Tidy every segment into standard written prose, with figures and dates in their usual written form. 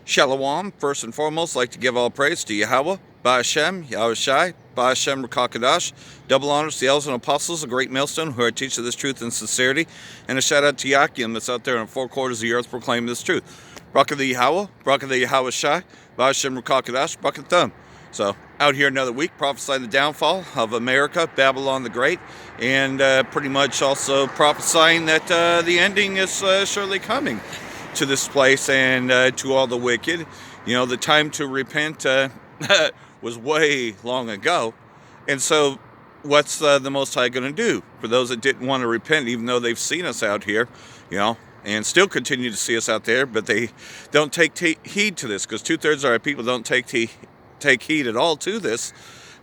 Shalom, first and foremost, like to give all praise to yahawah, bahasham, yahawashi, bahasham, quadash. Double honors to the elders and apostles, a great millstone who are teaching this truth in sincerity. And a shout out to Yakim that's out there in 4 quarters of the earth proclaiming this truth. Barak the yahawah, barak the yahawashi, bahasham, quadash, barak atham. So, out here another week, prophesying the downfall of America, Babylon the Great, and pretty much also prophesying that the ending is surely coming to this place and to all the wicked. You know, the time to repent was way long ago. And so what's the Most High going to do for those that didn't want to repent, even though they've seen us out here, you know, and still continue to see us out there, but they don't take heed to this, because 2/3 of our people don't take heed at all to this.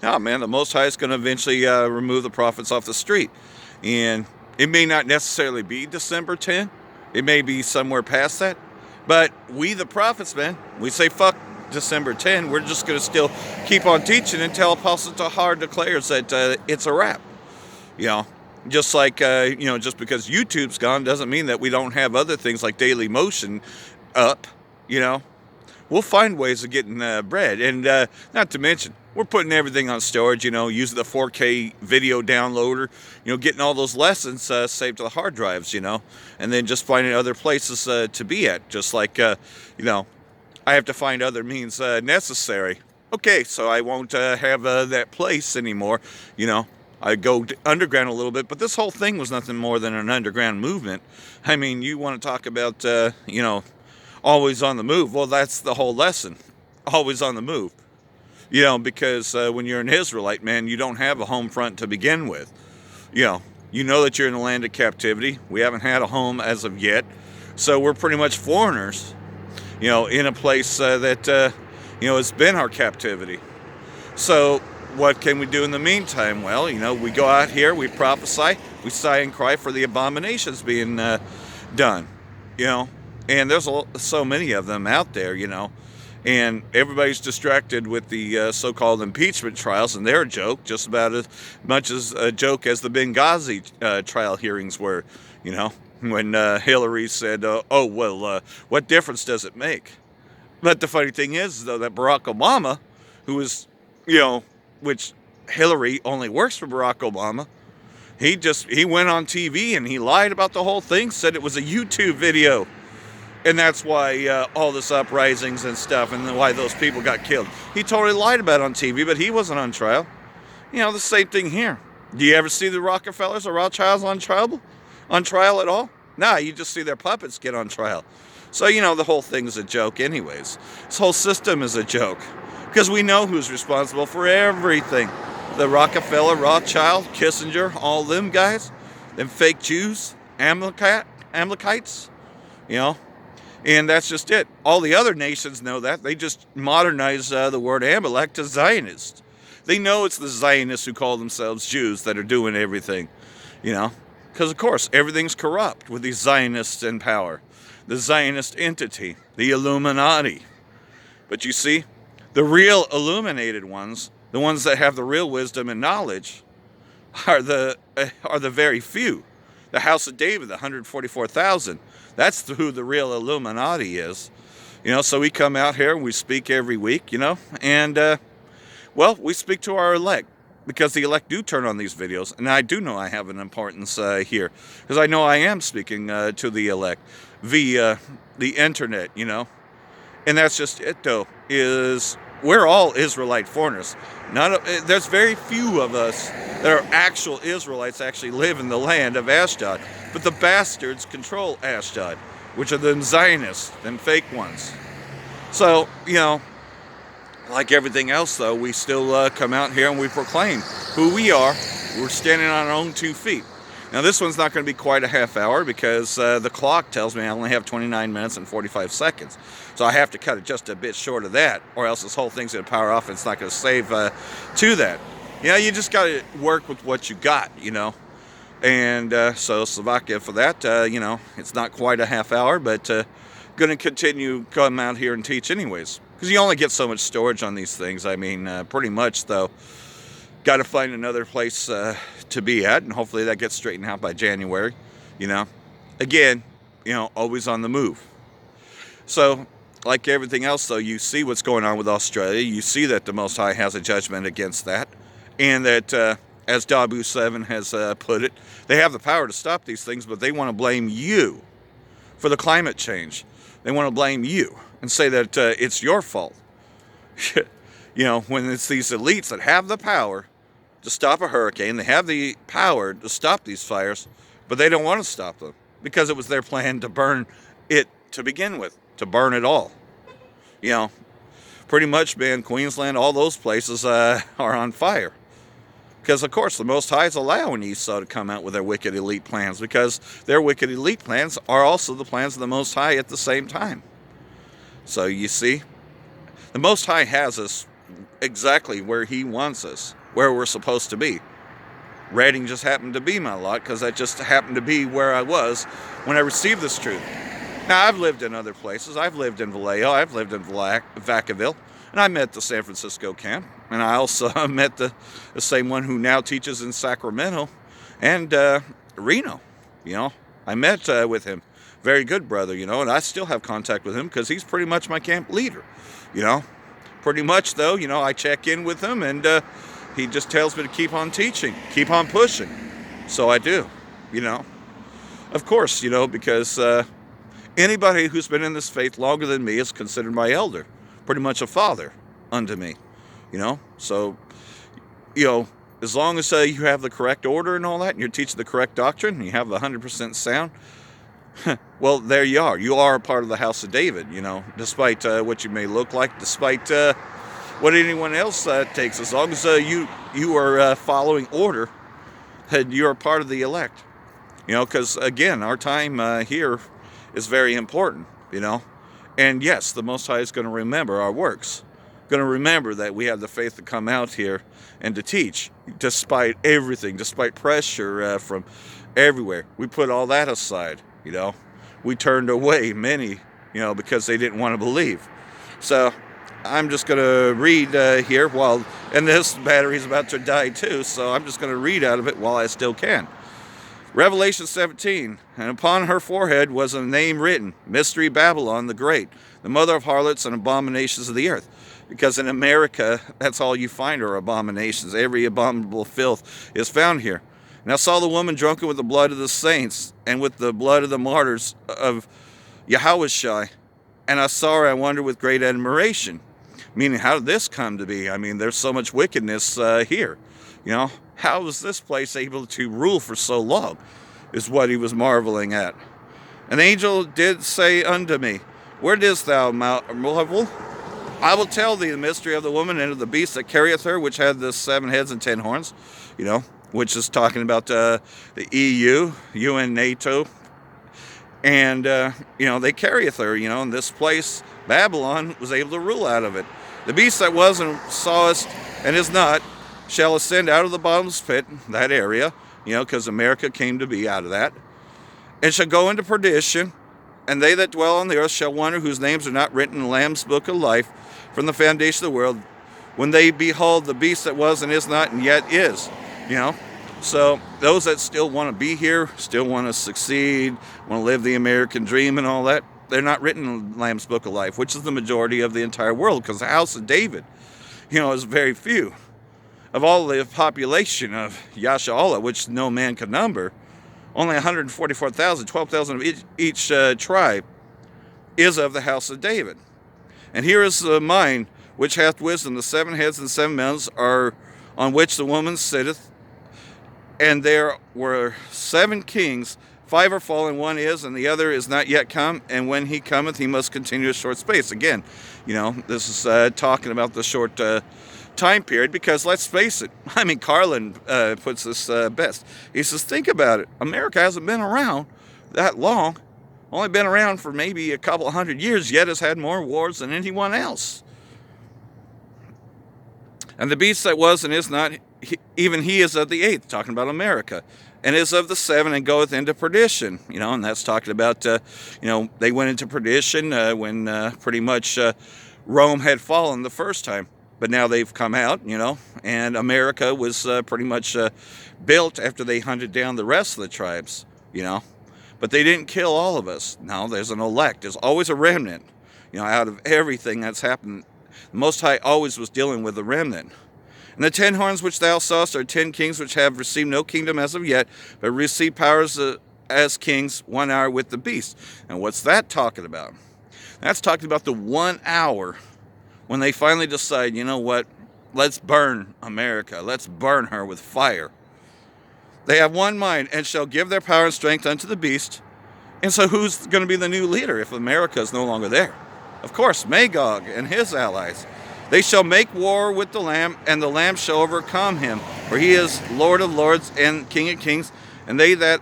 Now, man, the Most High is going to eventually remove the prophets off the street. And it may not necessarily be December 10. It may be somewhere past that. But we, the prophets, man, we say fuck December 10. We're just going to still keep on teaching until Apostle Tahar declares that it's a wrap. You know, just like, you know, just because YouTube's gone doesn't mean that we don't have other things like Daily Motion up, you know. We'll find ways of getting bread. And not to mention, we're putting everything on storage, you know, using the 4K video downloader, you know, getting all those lessons saved to the hard drives, you know, and then just finding other places to be at, just like, you know, I have to find other means necessary. Okay, so I won't have that place anymore, you know. I go underground a little bit, but this whole thing was nothing more than an underground movement. I mean, you want to talk about, you know, always on the move. Well, that's the whole lesson. Always on the move. You know, because when you're an Israelite, man, you don't have a home front to begin with. You know that you're in the land of captivity. We haven't had a home as of yet. So we're pretty much foreigners, you know, in a place that, you know, has been our captivity. So what can we do in the meantime? Well, you know, we go out here, we prophesy, we sigh and cry for the abominations being done, you know. And there's so many of them out there, you know. And everybody's distracted with the so-called impeachment trials, and they're a joke, just about as much as a joke as the Benghazi trial hearings were, you know, when Hillary said, oh, well, what difference does it make? But the funny thing is, though, that Barack Obama, who is, you know, which Hillary only works for Barack Obama, he went on TV and he lied about the whole thing, said it was a YouTube video. And that's why all this uprisings and stuff, and why those people got killed. He totally lied about it on TV, but he wasn't on trial. You know, the same thing here. Do you ever see the Rockefellers or Rothschilds on trial at all? Nah, you just see their puppets get on trial. So, you know, the whole thing's a joke anyways. This whole system is a joke. Because we know who's responsible for everything. The Rockefeller, Rothschild, Kissinger, all them guys. Them fake Jews, Amalekites, you know. And that's just it. All the other nations know that. They just modernize the word Amalek to Zionist. They know it's the Zionists who call themselves Jews that are doing everything, you know. Because, of course, everything's corrupt with these Zionists in power. The Zionist entity, the Illuminati. But you see, the real illuminated ones, the ones that have the real wisdom and knowledge, are the very few. The House of David, the 144,000. That's who the real Illuminati is. You know, so we come out here and we speak every week, you know. And, well, we speak to our elect. Because the elect do turn on these videos. And I do know I have an importance here. Because I know I am speaking to the elect via the internet, you know. And that's just it, though, is we're all Israelite foreigners. There's very few of us that are actual Israelites actually live in the land of Ashdod. But the bastards control Ashdod, which are them Zionists, them fake ones. So, you know, like everything else, though, we still come out here and we proclaim who we are. We're standing on our own 2 feet. Now, this one's not going to be quite a half hour because the clock tells me I only have 29 minutes and 45 seconds. So I have to cut it just a bit short of that, or else this whole thing's going to power off and it's not going to save to that. You know, you just got to work with what you got, you know. And so Slovakia for that, you know, it's not quite a half hour, but going to continue come out here and teach anyways. Because you only get so much storage on these things. I mean, pretty much, though, got to find another place to be at, and hopefully that gets straightened out by January, you know. Again, you know, always on the move. So, like everything else, though, you see what's going on with Australia. You see that the Most High has a judgment against that. And that, as Dabu 7 has put it, they have the power to stop these things, but they want to blame you for the climate change. They want to blame you and say that it's your fault. When it's these elites that have the power to stop a hurricane, they have the power to stop these fires, but they don't want to stop them because it was their plan to burn it to begin with, to burn it all. Pretty much, man, Queensland, all those places are on fire. Because, of course, the Most High is allowing Esau to come out with their wicked elite plans, because their wicked elite plans are also the plans of the Most High at the same time. So, you see, the Most High has us exactly where He wants us, where we're supposed to be. Redding just happened to be my lot, because that just happened to be where I was when I received this truth. Now, I've lived in other places. I've lived in Vallejo. I've lived in Vacaville. And I met the San Francisco camp. And I also met the same one who now teaches in Sacramento and Reno. I met with him. Very good brother, and I still have contact with him because he's pretty much my camp leader. Pretty much, though, I check in with him and he just tells me to keep on teaching, keep on pushing. So I do, Of course, because anybody who's been in this faith longer than me is considered my elder, pretty much a father unto me. So, as long as you have the correct order and all that, and you're teaching the correct doctrine, and you have the 100% sound, well, there you are. You are a part of the house of David, despite what you may look like, despite what anyone else takes. As long as you are following order, and you're a part of the elect. Because, again, our time here is very important, And, yes, the Most High is going to remember our works. Going to remember that we have the faith to come out here and to teach, despite everything, despite pressure from everywhere. We put all that aside, We turned away many, because they didn't want to believe. So I'm just going to read here and this battery's about to die too, so I'm just going to read out of it while I still can. Revelation 17, and upon her forehead was a name written, Mystery Babylon the Great, the mother of harlots and abominations of the earth. Because in America, that's all you find are abominations. Every abominable filth is found here. And I saw the woman drunken with the blood of the saints and with the blood of the martyrs of yahawashi. And I saw her, I wondered with great admiration. Meaning, how did this come to be? I mean, there's so much wickedness here. How was this place able to rule for so long? Is what he was marveling at. An angel did say unto me, Where didst thou marvel? I will tell thee the mystery of the woman and of the beast that carrieth her, which had the 7 heads and 10 horns, which is talking about the EU, UN, NATO. And, they carrieth her, in this place. Babylon was able to rule out of it. The beast that was and sawest and is not shall ascend out of the bottomless pit, that area, because America came to be out of that, and shall go into perdition, and they that dwell on the earth shall wonder whose names are not written in the Lamb's book of life from the foundation of the world, when they behold the beast that was and is not and yet is, So those that still want to be here, still want to succeed, want to live the American dream and all that, they're not written in the Lamb's book of life, which is the majority of the entire world, because the house of David, is very few. Of all the population of Yashalallah, which no man can number, only 144,000, 12,000 of each tribe is of the house of David. And here is the mind which hath wisdom. The 7 heads and 7 mountains are on which the woman sitteth. And there were 7 kings. 5 are fallen, 1 is, and the other is not yet come. And when he cometh, he must continue a short space. Again, this is talking about the short time period, because let's face it, Carlin puts this best. He says, think about it. America hasn't been around that long. Only been around for maybe a couple of 100 years, yet has had more wars than anyone else. And the beast that was and is not, even he is of the 8th, talking about America, and is of the 7 and goeth into perdition. And that's talking about, they went into perdition when pretty much Rome had fallen the first time. But now they've come out, and America was pretty much built after they hunted down the rest of the tribes, But they didn't kill all of us. No, there's an elect. There's always a remnant. out of everything that's happened, the Most High always was dealing with the remnant. And the 10 horns which thou sawest are 10 kings which have received no kingdom as of yet, but receive powers as kings 1 hour with the beast. And what's that talking about? That's talking about the 1 hour when they finally decide, you know what, let's burn America. Let's burn her with fire. They have one mind and shall give their power and strength unto the beast. And so who's going to be the new leader if America is no longer there? Of course, Magog and his allies. They shall make war with the Lamb, and the Lamb shall overcome him. For he is Lord of lords and King of kings, and they that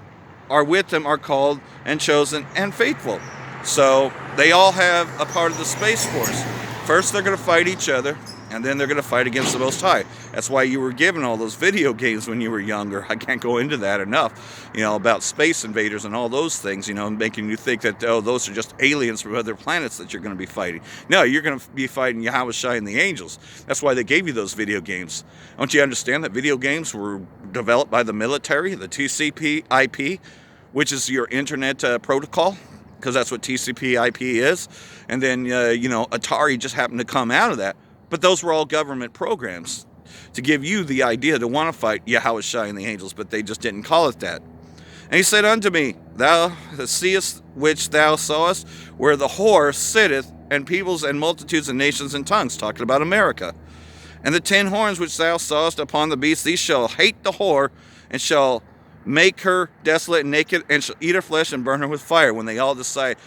are with him are called and chosen and faithful. So they all have a part of the Space Force. First they're going to fight each other, and then they're going to fight against the Most High. That's why you were given all those video games when you were younger. I can't go into that enough, about space invaders and all those things, making you think that, those are just aliens from other planets that you're going to be fighting. No, you're going to be fighting yahawashi and the angels. That's why they gave you those video games. Don't you understand that video games were developed by the military, the TCP/IP, which is your internet protocol? Because that's what TCP/IP is. And then, Atari just happened to come out of that. But those were all government programs to give you the idea to want to fight yahawashi and the angels, but they just didn't call it that. And he said unto me, thou seest which thou sawest, where the whore sitteth, and peoples and multitudes and nations and tongues, talking about America. And the 10 horns which thou sawest upon the beast, these shall hate the whore, and shall make her desolate and naked, and shall eat her flesh and burn her with fire. When they all decide,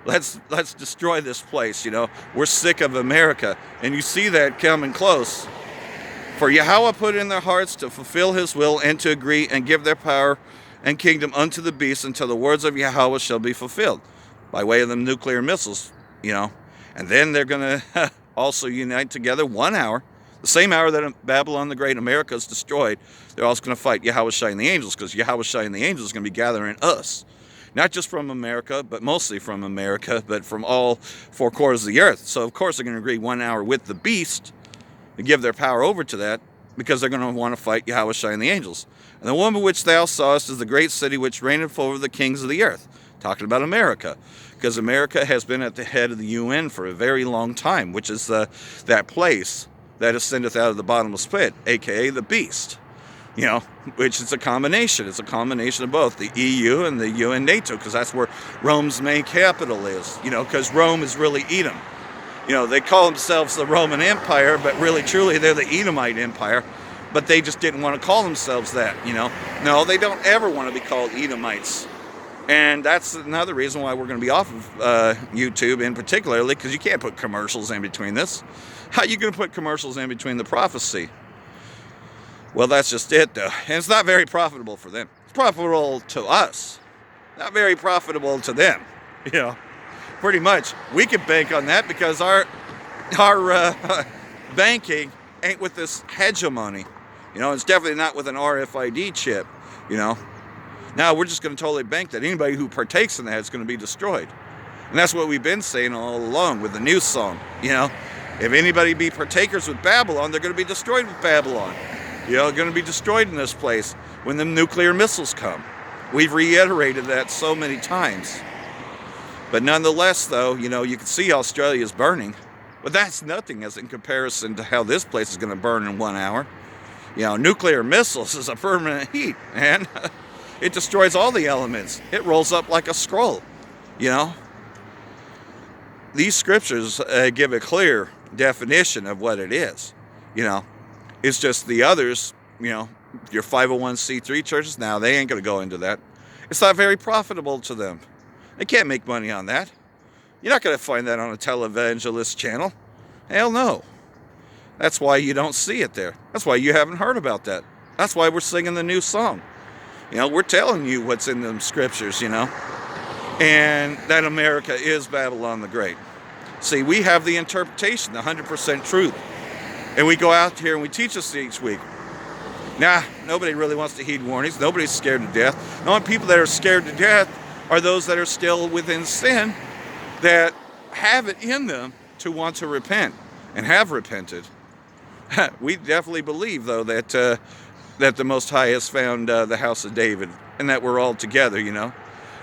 let's destroy this place, we're sick of America. And you see that coming close. For Yahawah put in their hearts to fulfill his will and to agree and give their power and kingdom unto the beast until the words of Yahawah shall be fulfilled, by way of the nuclear missiles, And then they're going to also unite together 1 hour, the same hour that Babylon the Great, America is destroyed. They're also going to fight yahawashi and the angels, because yahawashi and the angels is going to be gathering us. Not just from America, but mostly from America, but from all 4 quarters of the earth. So, of course, they're going to agree 1 hour with the beast to give their power over to that, because they're going to want to fight yahawashi and the angels. And the woman which thou sawest is the great city which reigneth over the kings of the earth. Talking about America, because America has been at the head of the UN for a very long time, which is that place that ascendeth out of the bottomless pit, a.k.a. the beast. Which is a combination. It's a combination of both the EU and the UN NATO, because that's where Rome's main capital is, because Rome is really Edom. They call themselves the Roman Empire, but really, truly, they're the Edomite Empire, but they just didn't want to call themselves that, No, they don't ever want to be called Edomites. And that's another reason why we're going to be off of YouTube in particularly, because you can't put commercials in between this. How are you going to put commercials in between the prophecy? Well, that's just it, though. And it's not very profitable for them. It's profitable to us. Not very profitable to them. Pretty much. We could bank on that because our banking ain't with this hegemony. It's definitely not with an RFID chip, Now, we're just going to totally bank that anybody who partakes in that is going to be destroyed. And that's what we've been saying all along with the new song, If anybody be partakers with Babylon, they're going to be destroyed with Babylon. Going to be destroyed in this place when the nuclear missiles come. We've reiterated that so many times. But nonetheless, though, you can see Australia is burning. But that's nothing as in comparison to how this place is going to burn in 1 hour. Nuclear missiles is a permanent heat, and it destroys all the elements. It rolls up like a scroll, These scriptures give a clear definition of what it is, It's just the others, your 501c3 churches, now they ain't going to go into that. It's not very profitable to them. They can't make money on that. You're not going to find that on a televangelist channel. Hell no. That's why you don't see it there. That's why you haven't heard about that. That's why we're singing the new song. We're telling you what's in them scriptures, And that America is Babylon the Great. See, we have the interpretation, the 100% truth. And we go out here and we teach this each week. Nobody really wants to heed warnings. Nobody's scared to death. The only people that are scared to death are those that are still within sin, that have it in them to want to repent and have repented. We definitely believe, though, that the Most High has found the house of David, and that we're all together,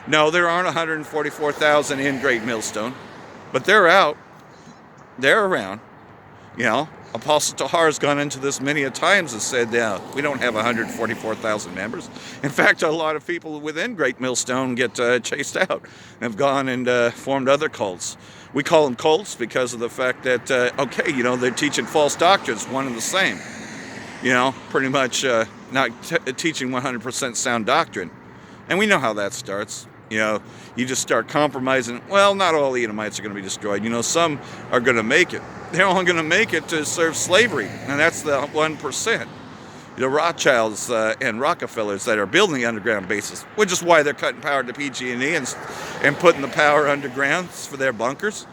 No, there aren't 144,000 in Great Millstone, but they're out. they're around. You know, Apostle Tahar has gone into this many a times and said, we don't have 144,000 members. In fact, a lot of people within Great Millstone get chased out and have gone and formed other cults. We call them cults because of the fact that, they're teaching false doctrines, one and the same. You know, pretty much not teaching 100% sound doctrine. And we know how that starts. You know, you just start compromising. Well, not all the Edomites are going to be destroyed. You know, some are going to make it. They're only going to make it to serve slavery, and that's the 1%. The Rothschilds and Rockefellers that are building the underground bases, which is why they're cutting power to PG&E and putting the power underground for their bunkers.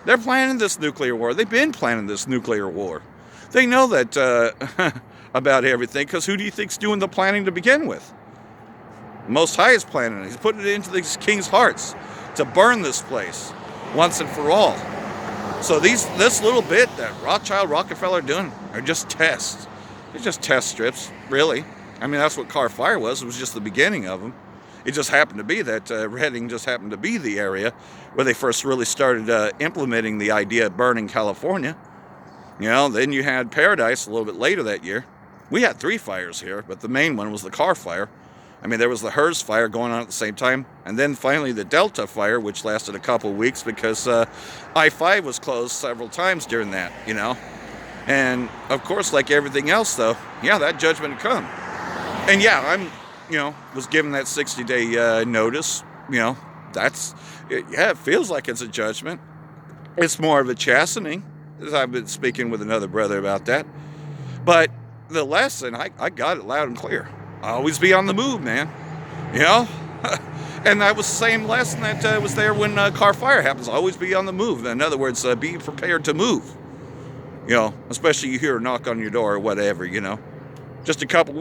They're planning this nuclear war. They've been planning this nuclear war. They know that about everything, because who do you think's doing the planning to begin with? Most High is planning it. He's putting it into these kings' hearts to burn this place once and for all. So this little bit that Rothschild, Rockefeller are doing are just tests. They're just test strips, really. I mean, that's what Car Fire was. It was just the beginning of them. It just happened to be that Redding just happened to be the area where they first really started implementing the idea of burning California. You know, then you had Paradise a little bit later that year. We had 3 fires here, but the main one was the Car Fire. I mean, there was the Hers fire going on at the same time, and then finally the Delta fire, which lasted a couple of weeks because I-5 was closed several times during that, you know. And, of course, like everything else, though, that judgment would come. And, was given that 60-day notice, it feels like it's a judgment. It's more of a chastening, as I've been speaking with another brother about that. But the lesson, I got it loud and clear. Always be on the move, man. You know? And that was the same lesson that was there when Car Fire happens. Always be on the move. In other words, be prepared to move. You know, especially you hear a knock on your door or whatever, you know. Just a couple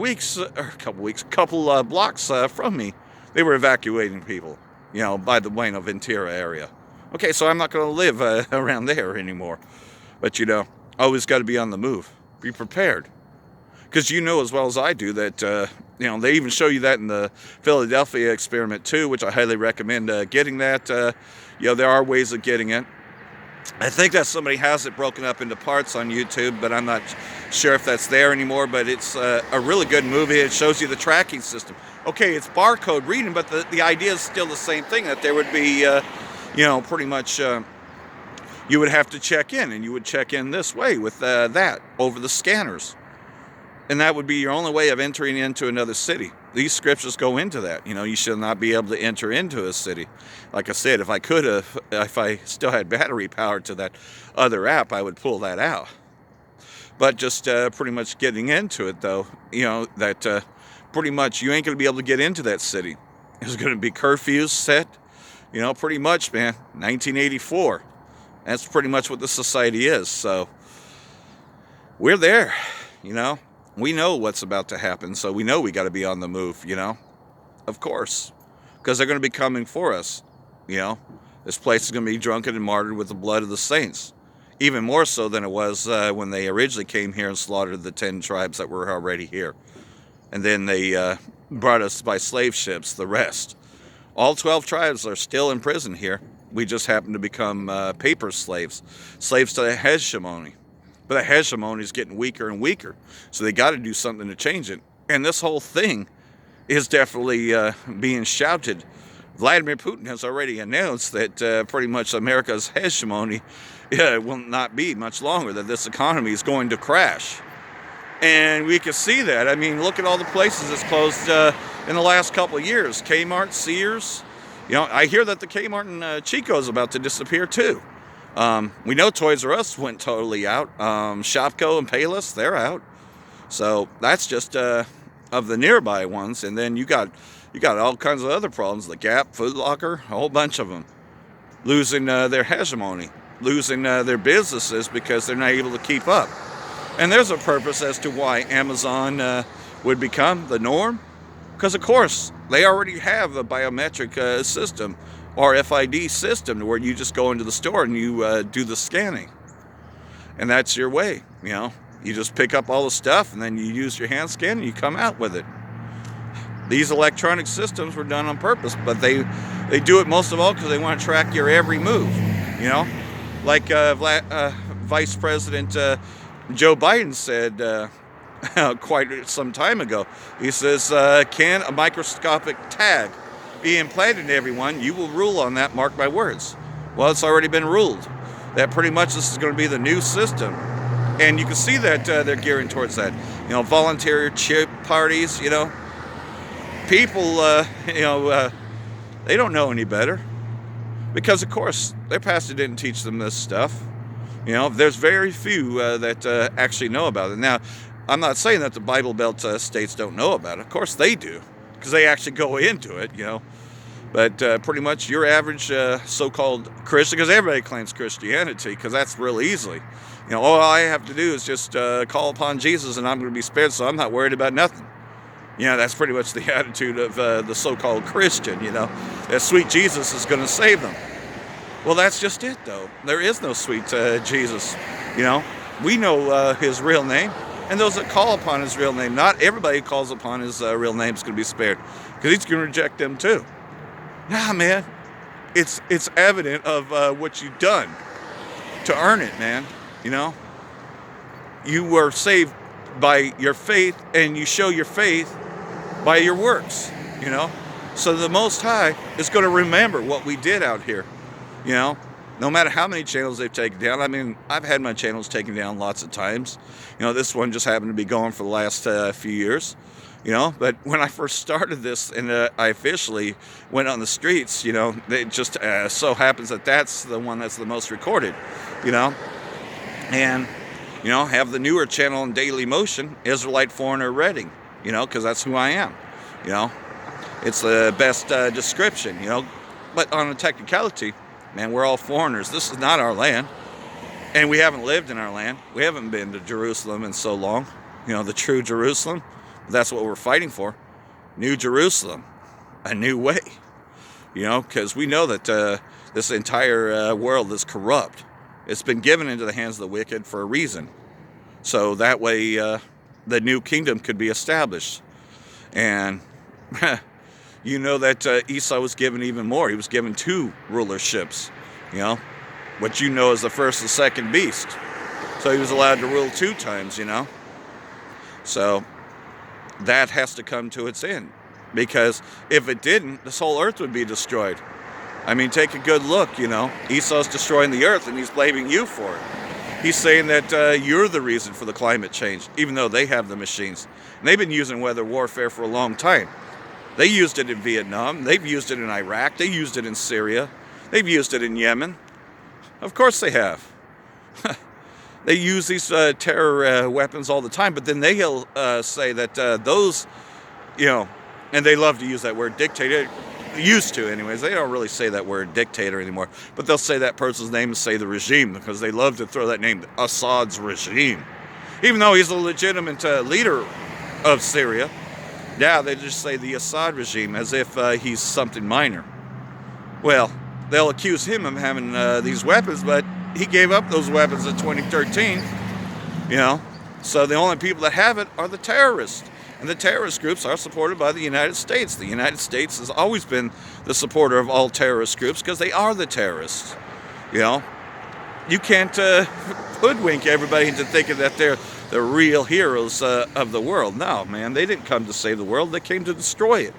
blocks from me, they were evacuating people, you know, by the Buena Ventura area. Okay, so I'm not going to live around there anymore. But, you know, always got to be on the move. Be prepared. Because you know as well as I do that, they even show you that in the Philadelphia experiment too, which I highly recommend getting that. There are ways of getting it. I think that somebody has it broken up into parts on YouTube, but I'm not sure if that's there anymore. But it's a really good movie. It shows you the tracking system. Okay, it's barcode reading, but the idea is still the same thing, that there would be, pretty much you would have to check in, and you would check in this way with that over the scanners. And that would be your only way of entering into another city. These scriptures go into that. You know, you should not be able to enter into a city. Like I said, if I still had battery power to that other app, I would pull that out. But just pretty much getting into it, though, that pretty much you ain't going to be able to get into that city. There's going to be curfews set, pretty much, man. 1984. That's pretty much what the society is. So we're there, We know what's about to happen, so we know we got to be on the move, Of course, because they're going to be coming for us, This place is going to be drunken and martyred with the blood of the saints. Even more so than it was when they originally came here and slaughtered the 10 tribes that were already here. And then they brought us by slave ships, the rest. All 12 tribes are still in prison here. We just happen to become paper slaves to the hegemony. But the hegemony is getting weaker and weaker. So they got to do something to change it. And this whole thing is definitely being shouted. Vladimir Putin has already announced that pretty much America's hegemony will not be much longer, that this economy is going to crash. And we can see that. I mean, look at all the places that's closed in the last couple of years. Kmart, Sears. I hear that the Kmart in Chico is about to disappear too. We know Toys R Us went totally out. Shopko and Payless, they're out. So that's just of the nearby ones. And then you got all kinds of other problems. The Gap, Foot Locker, a whole bunch of them losing their hegemony, losing their businesses because they're not able to keep up. And there's a purpose as to why Amazon would become the norm. Because, of course, they already have a biometric system, RFID system, where you just go into the store and you do the scanning. And that's your way, You just pick up all the stuff and then you use your hand scan and you come out with it. These electronic systems were done on purpose, but they do it most of all because they want to track your every move, Like Vice President Joe Biden said quite some time ago. He says, can a microscopic tag be implanted in everyone? You will rule on that, mark my words. Well, it's already been ruled that pretty much this is going to be the new system. And you can see that they're gearing towards that. Volunteer chip parties, people, they don't know any better. Because, of course, their pastor didn't teach them this stuff. There's very few that actually know about it. Now, I'm not saying that the Bible Belt states don't know about it. Of course they do, because they actually go into it, But pretty much your average so-called Christian, because everybody claims Christianity, because that's real easily. All I have to do is just call upon Jesus and I'm going to be spared, so I'm not worried about nothing. That's pretty much the attitude of the so-called Christian, that sweet Jesus is going to save them. Well, that's just it, though. There is no sweet Jesus, We know his real name, and those that call upon his real name, not everybody who calls upon his real name is going to be spared, because he's going to reject them too. Nah, man, it's evident of what you've done to earn it, man. You were saved by your faith, and you show your faith by your works, So the Most High is going to remember what we did out here, No matter how many channels they've taken down. I mean, I've had my channels taken down lots of times. This one just happened to be going for the last few years. But when I first started this and I officially went on the streets, it just so happens that that's the one that's the most recorded, and, have the newer channel in Daily Motion, Israelite Foreigner Reading, because that's who I am, it's the best description, but on a technicality, man, we're all foreigners. This is not our land, and we haven't lived in our land. We haven't been to Jerusalem in so long, the true Jerusalem. That's what we're fighting for. New Jerusalem, a new way, because we know that this entire world is corrupt. It's been given into the hands of the wicked for a reason. So that way the new kingdom could be established. And that Esau was given even more. He was given 2 rulerships, what as the first and second beast. So he was allowed to rule 2 times, So that has to come to its end, because if it didn't, this whole earth would be destroyed. I mean, take a good look, Esau's destroying the earth and he's blaming you for it. He's saying that you're the reason for the climate change, even though they have the machines. And they've been using weather warfare for a long time. They used it in Vietnam, they've used it in Iraq, they used it in Syria, they've used it in Yemen. Of course they have. They use these terror weapons all the time, but then they'll say that those, and they love to use that word dictator, used to anyways. They don't really say that word dictator anymore, but they'll say that person's name and say the regime, because they love to throw that name, Assad's regime. Even though he's a legitimate leader of Syria, yeah, they just say the Assad regime as if he's something minor. Well, they'll accuse him of having these weapons, but he gave up those weapons in 2013, So the only people that have it are the terrorists. And the terrorist groups are supported by the United States. The United States has always been the supporter of all terrorist groups, because they are the terrorists. You can't hoodwink everybody into thinking that they're the real heroes of the world. No, man, they didn't come to save the world. They came to destroy it,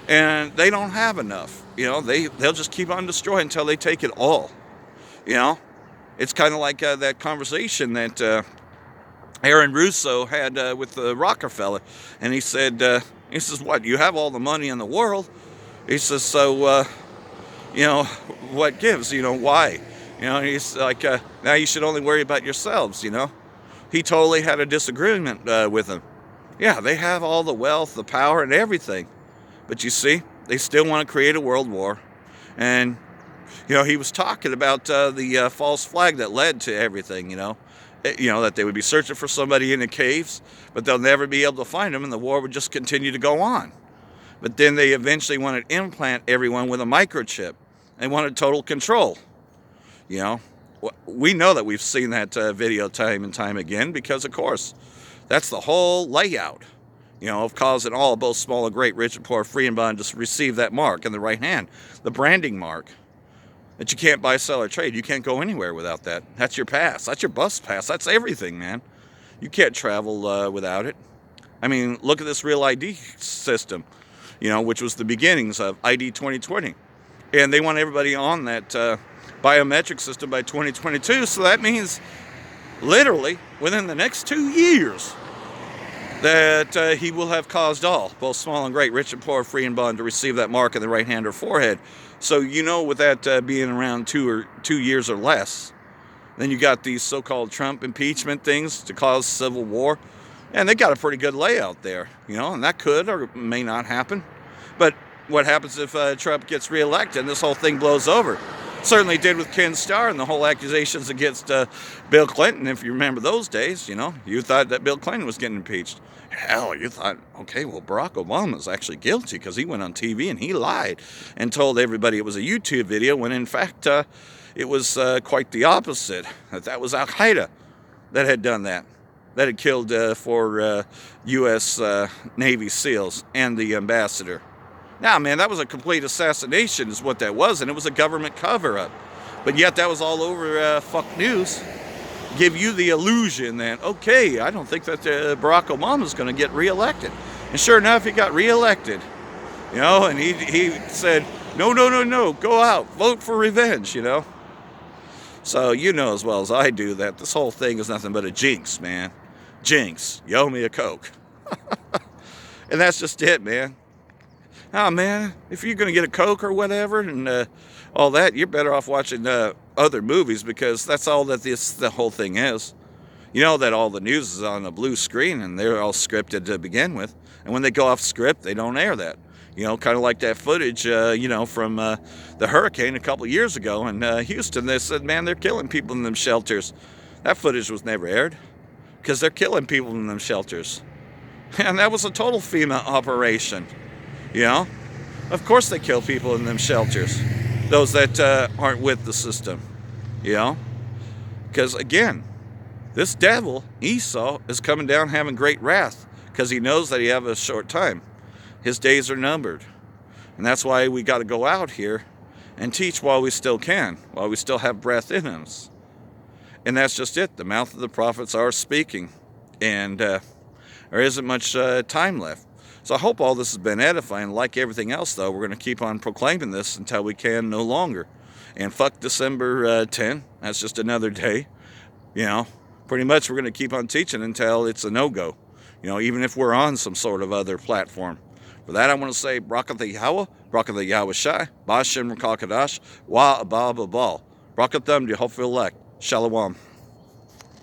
And they don't have enough. They'll just keep on destroying until they take it all. It's kind of like that conversation that Aaron Russo had with Rockefeller, and he said, what, you have all the money in the world? He says, so, what gives, why? He's like, now you should only worry about yourselves, He totally had a disagreement with him. Yeah, they have all the wealth, the power, and everything. But you see, they still want to create a world war. And he was talking about the false flag that led to everything, that they would be searching for somebody in the caves, but they'll never be able to find them, and the war would just continue to go on. But then they eventually wanted to implant everyone with a microchip. They wanted total control. We know that we've seen that video time and time again, because, of course, that's the whole layout, of causing all, both small and great, rich and poor, free and bond, to receive that mark in the right hand, the branding mark. that you can't buy, sell, or trade. You can't go anywhere without that. That's your pass. That's your bus pass. That's everything, man. You can't travel without it. I mean, look at this real ID system, which was the beginnings of ID 2020. And they want everybody on that biometric system by 2022. So that means literally within the next 2 years that he will have caused all, both small and great, rich and poor, free and bond, to receive that mark in the right hand or forehead. So, with that being around 2 years or less, then you got these so-called Trump impeachment things to cause civil war. And they got a pretty good layout there, and that could or may not happen. But what happens if Trump gets reelected and this whole thing blows over? Certainly did with Ken Starr and the whole accusations against Bill Clinton. If you remember those days, you thought that Bill Clinton was getting impeached. Hell, you thought, okay, well, Barack Obama's actually guilty because he went on TV and he lied and told everybody it was a YouTube video when in fact it was quite the opposite. That was Al-Qaeda that had done that had killed 4 U.S. Navy SEALs and the ambassador. Now, man, that was a complete assassination is what that was, and it was a government cover-up. But yet that was all over Fuck News. Give you the illusion that, okay, I don't think that Barack Obama's going to get reelected. And sure enough, he got reelected. And he said, no, go out, vote for revenge, So you know as well as I do that this whole thing is nothing but a jinx, man. Jinx, you owe me a Coke. And that's just it, man. Oh, man, if you're going to get a Coke or whatever and all that, you're better off watching other movies because that's all that the whole thing is. That all the news is on a blue screen and they're all scripted to begin with. And when they go off script, they don't air that. Kind of like that footage, from the hurricane a couple years ago in Houston. They said, man, they're killing people in them shelters. That footage was never aired because they're killing people in them shelters. And that was a total FEMA operation. Of course they kill people in them shelters. Those that aren't with the system. Because again, this devil, Esau, is coming down having great wrath because he knows that he have a short time. His days are numbered. And that's why we got to go out here and teach while we still can, while we still have breath in us. And that's just it. The mouth of the prophets are speaking. And there isn't much time left. So I hope all this has been edifying. Like everything else, though, we're going to keep on proclaiming this until we can no longer. And fuck December 10. That's just another day. Pretty much we're going to keep on teaching until it's a no-go. Even if we're on some sort of other platform. For that, I want to say, barak atha yahawah, barak atha yahawashi, bahasham quadash, wa abba babal. Barak atham, yahawashi, shalom.